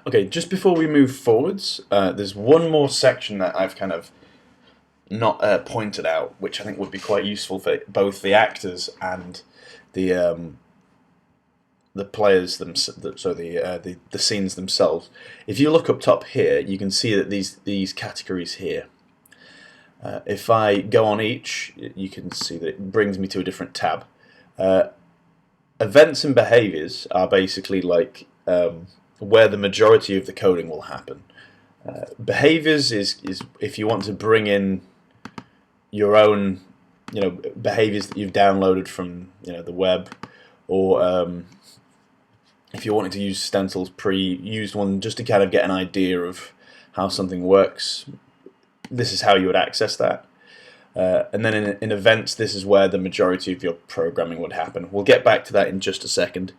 Okay, just before we move forwards, there's one more section that I've kind of not pointed out, which I think would be quite useful for both the actors and the players the scenes themselves. If you look up top here, you can see that these categories here. If I go on each, you can see that it brings me to a different tab. Events and behaviors are basically like where the majority of the coding will happen. Behaviors is if you want to bring in your own, behaviors that you've downloaded from the web, or if you're wanting to use Stencyl's pre-used one just to kind of get an idea of how something works, this is how you would access that. And then in events, this is where the majority of your programming would happen. We'll get back to that in just a second.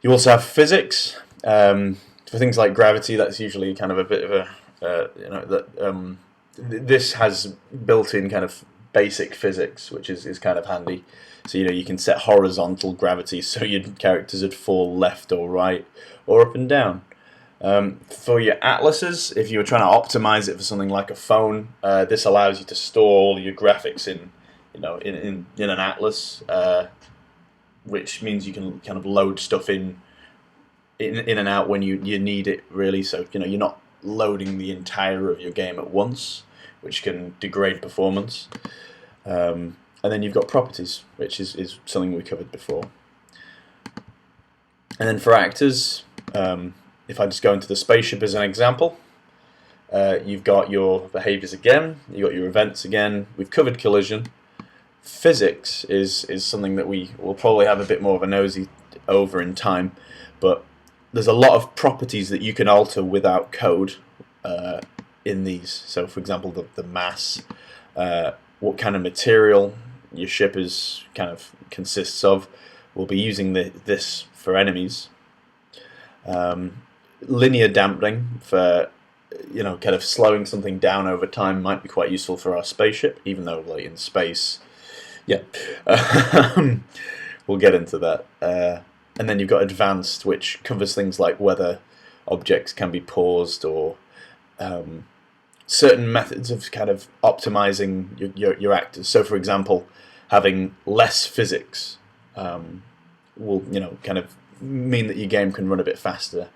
You also have physics. For things like gravity, that's usually kind of a bit of a, this has built-in kind of basic physics, which is kind of handy. So you can set horizontal gravity, so your characters would fall left or right or up and down. For your atlases, if you were trying to optimize it for something like a phone, this allows you to store all your graphics in an atlas, which means you can kind of load stuff in and out when you need it, really. So you're not loading the entire of your game at once, which can degrade performance. And then you've got properties, which is something we covered before. And then for actors, if I just go into the spaceship as an example, you've got your behaviors again, you've got your events again. We've covered collision. Physics is something that we will probably have a bit more of a nosy over in time, but there's a lot of properties that you can alter without code in these. So for example, the mass, what kind of material your ship consists of. We'll be using this for enemies. Linear dampening for kind of slowing something down over time might be quite useful for our spaceship, even though like in space, yeah. We'll get into that. And then you've got advanced, which covers things like whether objects can be paused, or certain methods of kind of optimizing your actors. So for example, having less physics will kind of mean that your game can run a bit faster.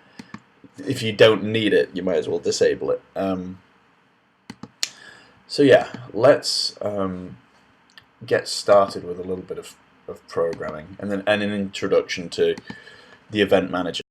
If you don't need it, you might as well disable it. So yeah, let's get started with a little bit of programming, and then an introduction to the event manager.